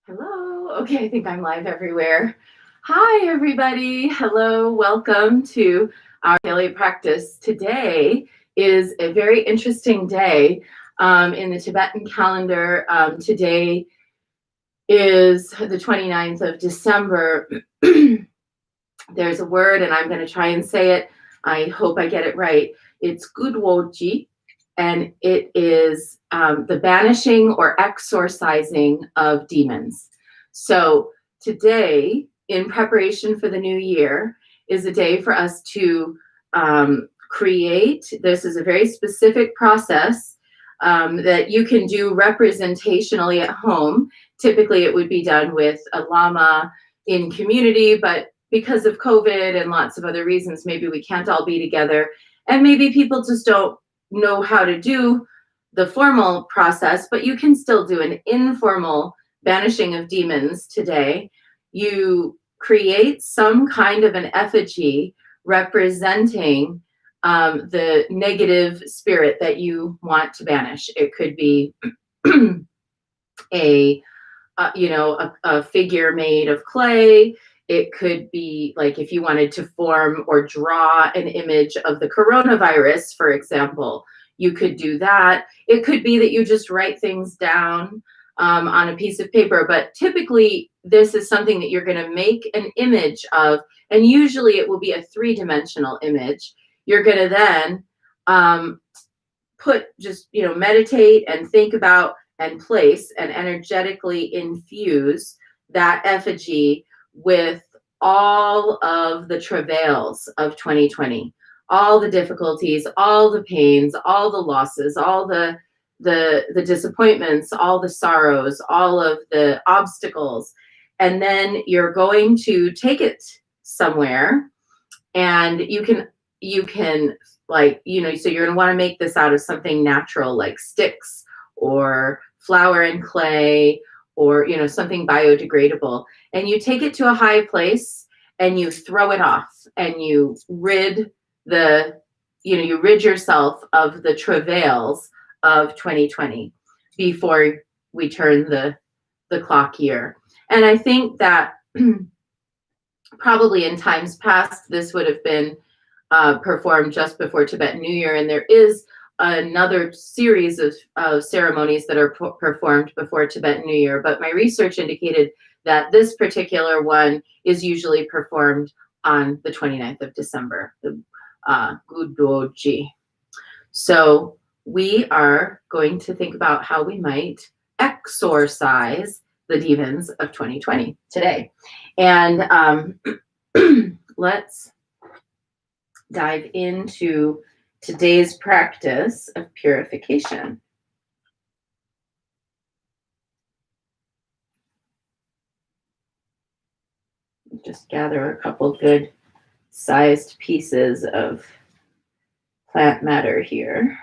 Hello. Okay, I think I'm live everywhere. Hi, everybody. Hello. Welcome to our daily practice. Today is a very interesting day in the Tibetan calendar. Today is the 29th of December. There's a word, and I'm going to try and say it. I hope I get it right. It's Gudwoji, and it is the banishing or exorcising of demons. So today, in preparation for the new year, is a day for us to create. This is a very specific process that you can do representationally at home. Typically, it would be done with a lama in community, but because of COVID and lots of other reasons, maybe we can't all be together. And maybe people just don't know how to do the formal process, but you can still do an informal banishing of demons today. You create some kind of an effigy representing the negative spirit that you want to banish. It could be a figure made of clay. It could be like if you wanted to form or draw an image of the coronavirus, for example, you could do that. It could be that you just write things down on a piece of paper, but typically this is something that you're going to make an image of, and usually it will be a three-dimensional image. You're going to then meditate and think about and place and energetically infuse that effigy with all of the travails of 2020, all the difficulties, all the pains, all the losses, all the disappointments, all the sorrows, all of the obstacles. And then you're going to take it somewhere, and you can so you're going to want to make this out of something natural like sticks or flour and clay, or something biodegradable, and you take it to a high place and you throw it off, and you rid yourself of the travails of 2020 before we turn the clock year. And I think that probably in times past this would have been performed just before Tibetan New Year, and there is another series of ceremonies that are performed before Tibetan New Year, but my research indicated that this particular one is usually performed on the 29th of December, the Gudoji. So we are going to think about how we might exorcise the demons of 2020 today. And let's dive into today's practice of purification. Just gather a couple good sized pieces of plant matter here.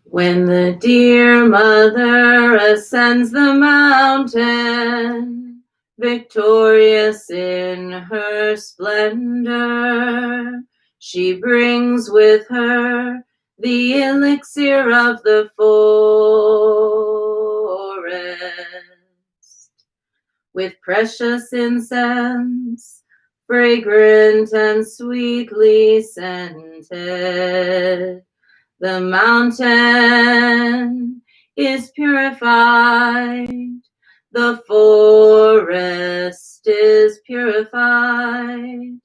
When the dear mother ascends the mountain, victorious in her splendor, she brings with her the elixir of the forest. With precious incense, fragrant and sweetly scented, the mountain is purified, the forest is purified,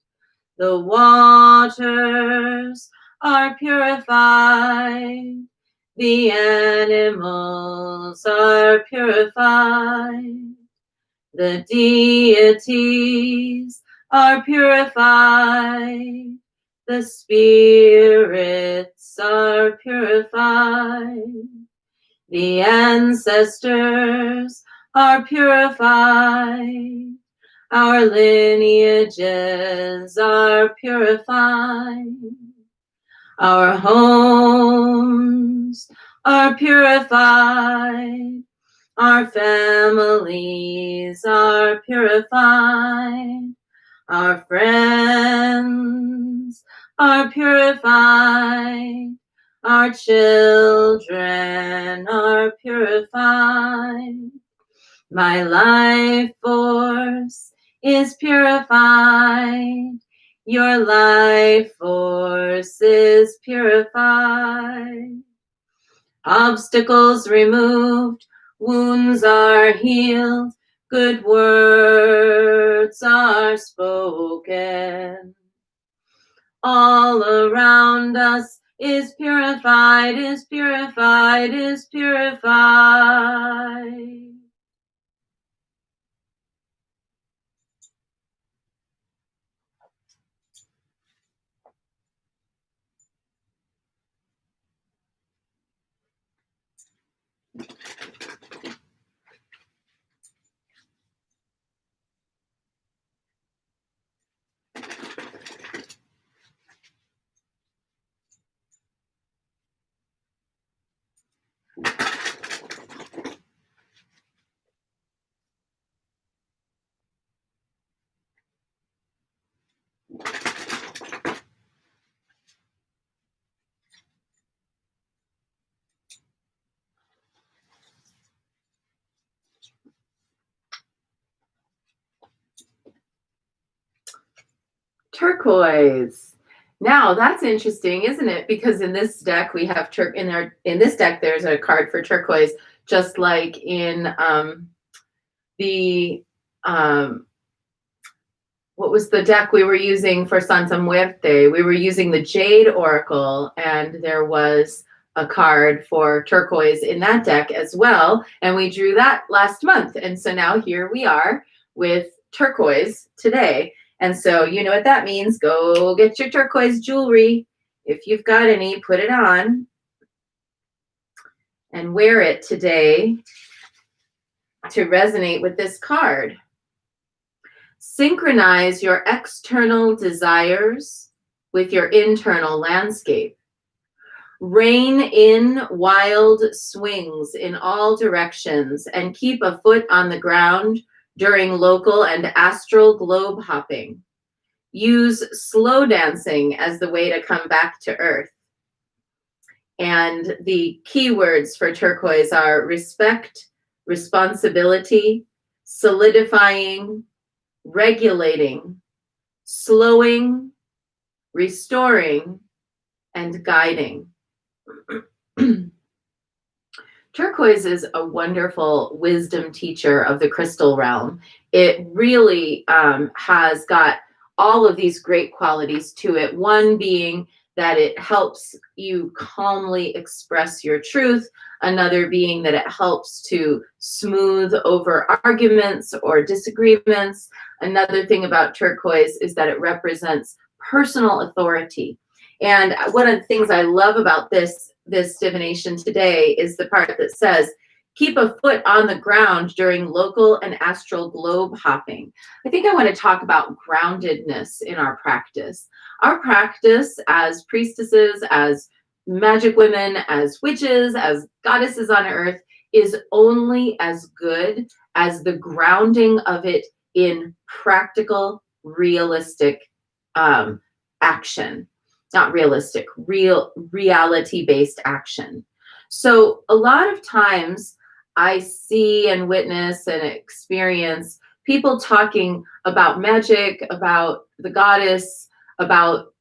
the waters are purified, the animals are purified, the deities are purified, the spirits are purified, the ancestors are purified, our lineages are purified, our homes are purified. Our families are purified. Our friends are purified. Our children are purified. My life force is purified. Your life force is purified. Obstacles removed, wounds are healed, good words are spoken. All around us is purified, is purified, is purified. Turquoise. Now that's interesting, isn't it? Because in this deck we have in this deck there's a card for turquoise, just like in the what was the deck we were using for Santa Muerte? We were using the Jade Oracle, and there was a card for turquoise in that deck as well, and we drew that last month. And so now here we are with turquoise today. And so you know what that means. Go get your turquoise jewelry. If you've got any, put it on and wear it today to resonate with this card. Synchronize your external desires with your internal landscape. Rein in wild swings in all directions and keep a foot on the ground during local and astral globe hopping. Use slow dancing as the way to come back to earth. And the keywords for turquoise are respect, responsibility, solidifying, regulating, slowing, restoring, and guiding. Turquoise is a wonderful wisdom teacher of the crystal realm. It really has got all of these great qualities to it. One being that it helps you calmly express your truth. Another being that it helps to smooth over arguments or disagreements. Another thing about turquoise is that it represents personal authority. And one of the things I love about this divination today is the part that says, keep a foot on the ground during local and astral globe hopping. I think I want to talk about groundedness in our practice. Our practice as priestesses, as magic women, as witches, as goddesses on earth is only as good as the grounding of it in practical, realistic action. Not realistic, reality-based action. So a lot of times I see and witness and experience people talking about magic, about the goddess, about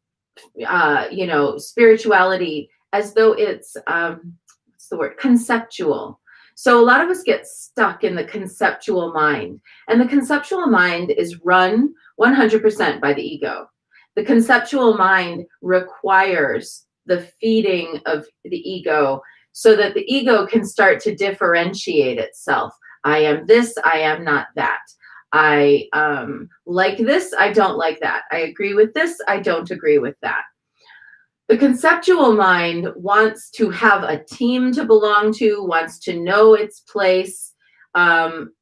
spirituality as though it's what's the word? Conceptual. So a lot of us get stuck in the conceptual mind, and the conceptual mind is run 100% by the ego. The conceptual mind requires the feeding of the ego so that the ego can start to differentiate itself. I am this, I am not that. I like this, I don't like that. I agree with this, I don't agree with that. The conceptual mind wants to have a team to belong to, wants to know its place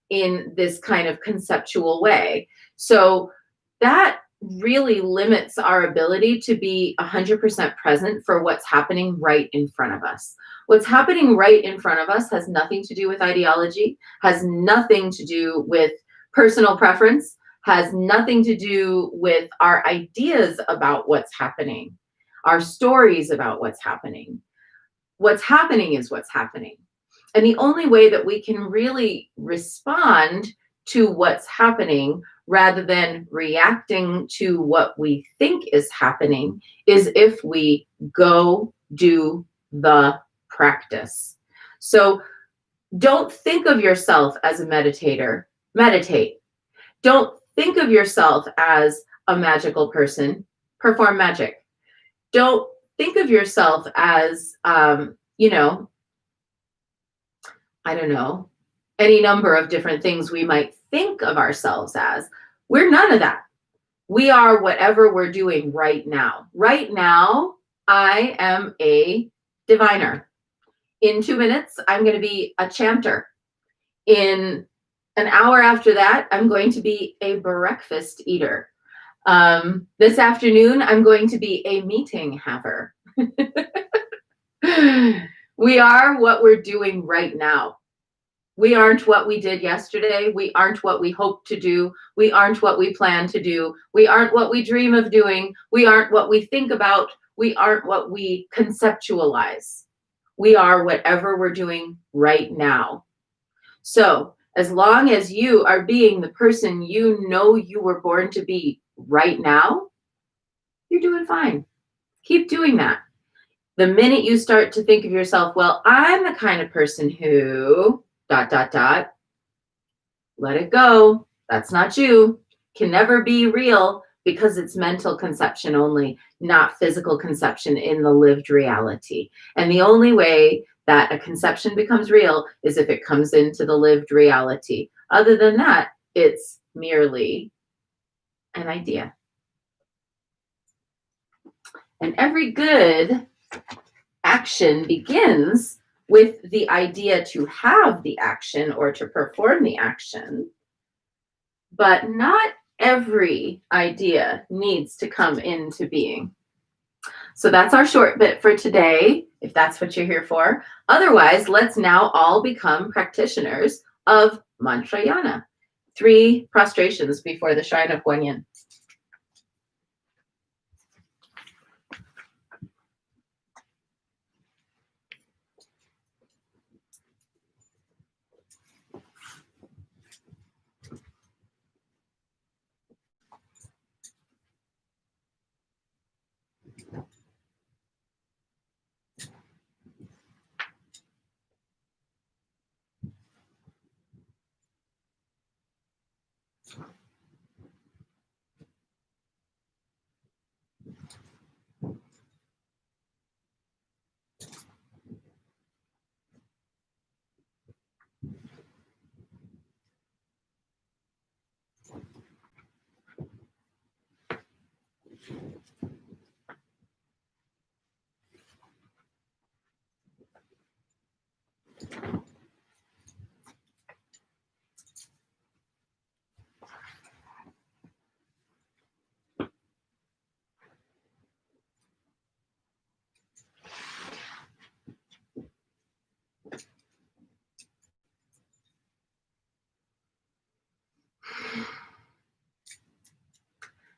in this kind of conceptual way. So that really limits our ability to be 100% present for what's happening right in front of us. What's happening right in front of us has nothing to do with ideology, has nothing to do with personal preference, has nothing to do with our ideas about what's happening, our stories about what's happening. What's happening is what's happening. And the only way that we can really respond to what's happening rather than reacting to what we think is happening is if we go do the practice. So don't think of yourself as a meditator, meditate. Don't think of yourself as a magical person, perform magic. Don't think of yourself as, I don't know, any number of different things we might think of ourselves as. We're none of that. We are whatever we're doing right now. Right now, I am a diviner. In 2 minutes, I'm going to be a chanter. In an hour after that, I'm going to be a breakfast eater. This afternoon, I'm going to be a meeting haver. We are what we're doing right now. We aren't what we did yesterday. We aren't what we hope to do. We aren't what we plan to do. We aren't what we dream of doing. We aren't what we think about. We aren't what we conceptualize. We are whatever we're doing right now. So as long as you are being the person you know you were born to be right now, you're doing fine. Keep doing that. The minute you start to think of yourself, well, I'm the kind of person who ... let it go. That's not you. Can never be real because it's mental conception only, not physical conception in the lived reality. And the only way that a conception becomes real is if it comes into the lived reality. Other than that, it's merely an idea. And every good action begins with the idea to have the action or to perform the action, but not every idea needs to come into being. So that's our short bit for today, if that's what you're here for. Otherwise, let's now all become practitioners of Mantrayana. 3 prostrations before the shrine of Guanyin.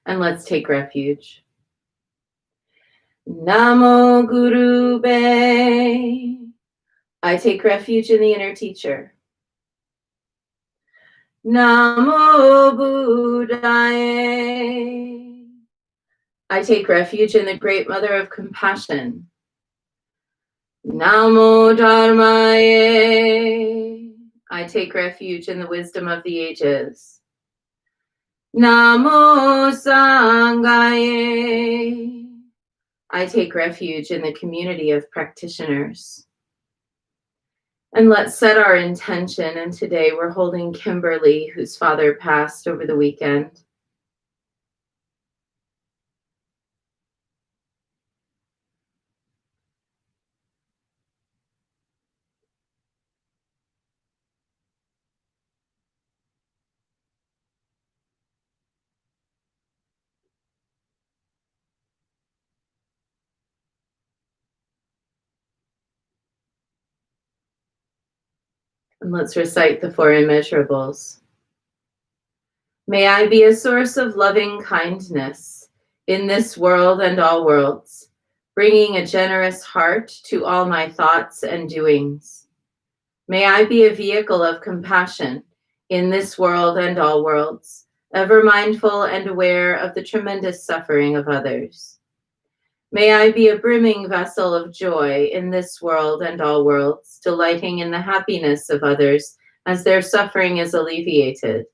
And let's take refuge. Namo Guru Be. I take refuge in the inner teacher. Namo Buddhaye. I take refuge in the great mother of compassion. Namo Dharmaye. I take refuge in the wisdom of the ages. Namo Sanghaye. I take refuge in the community of practitioners. And let's set our intention. And today we're holding Kimberly, whose father passed over the weekend. And let's recite the four immeasurables. May I be a source of loving kindness in this world and all worlds, bringing a generous heart to all my thoughts and doings. May I be a vehicle of compassion in this world and all worlds, ever mindful and aware of the tremendous suffering of others. May I be a brimming vessel of joy in this world and all worlds, delighting in the happiness of others as their suffering is alleviated.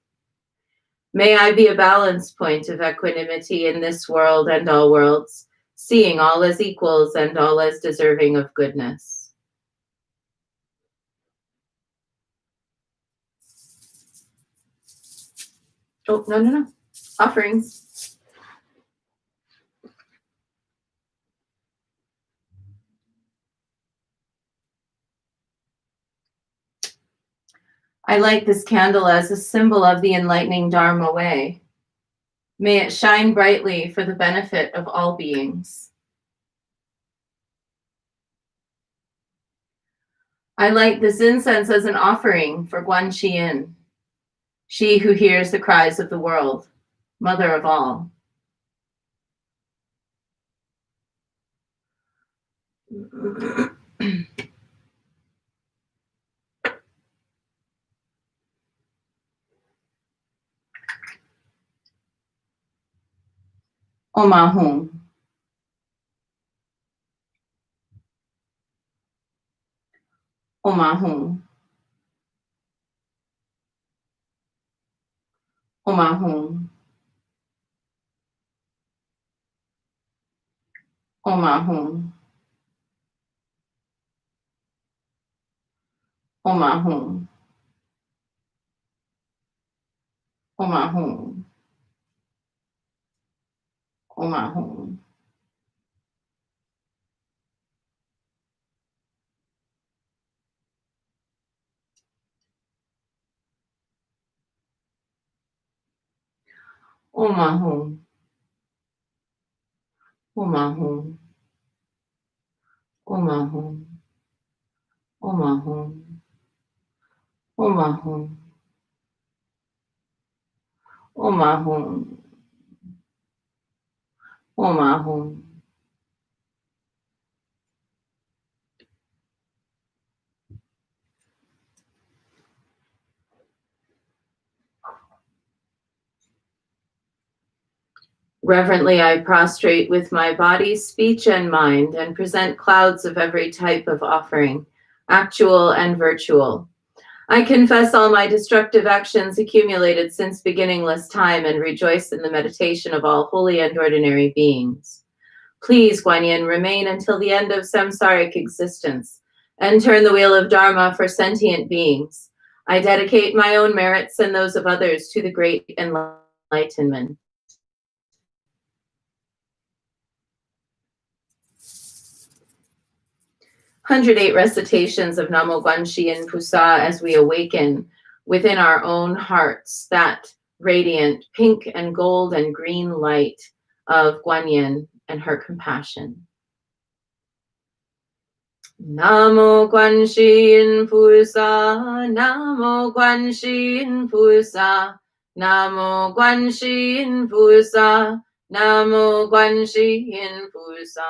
May I be a balance point of equanimity in this world and all worlds, seeing all as equals and all as deserving of goodness. Oh, no. Offerings. I light this candle as a symbol of the enlightening Dharma way. May it shine brightly for the benefit of all beings. I light this incense as an offering for Guanxin, she who hears the cries of the world, mother of all. Omahung. Omahung. Omahung. Omahung. Omahung. Omahung. Omahung. Omahung. Omahung. Omahung. Omahung. Omahung. Omahung. Omahung. Reverently, I prostrate with my body, speech, and mind, and present clouds of every type of offering, actual and virtual. I confess all my destructive actions accumulated since beginningless time and rejoice in the meditation of all holy and ordinary beings. Please, Guanyin, remain until the end of samsaric existence and turn the wheel of Dharma for sentient beings. I dedicate my own merits and those of others to the great enlightenment. 108 recitations of Namo Guanxin Pusa as we awaken within our own hearts that radiant pink and gold and green light of Guanyin and her compassion. Namo Guanxin Pusa, Namo Guanxin Pusa, Namo Guanxin Pusa, Namo Guanxin Pusa.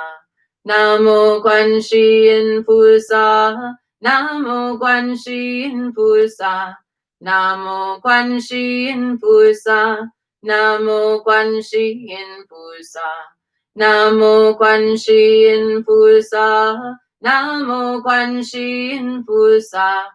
Namo Guanxin Pusa, Namo Guanxin Pusa, Namo Guanxin Pusa, Namo Guanxin Pusa, Namo Guanxin Pusa, Namo Guanxin Pusa,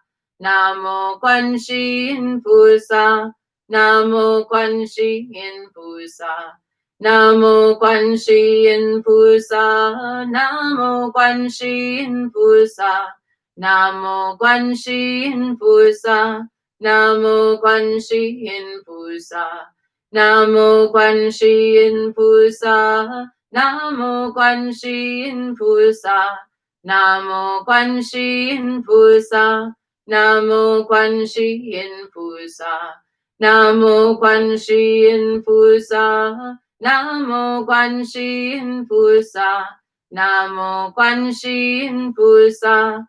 Namo Guanxin Pusa, Namo Guanxin Pusa. Namo Guanxin Pusa, Namo Guanxin Pusa, Namo Guanxin Pusa, Namo Guanxin Pusa, Namo Guanxin Pusa, Namo Guanxin Pusa, Namo Guanxin Pusa, Namo Guanxin Pusa, Namo Guanxin Pusa. Namo Guanxin Pusa, Namo Guanxin Pusa,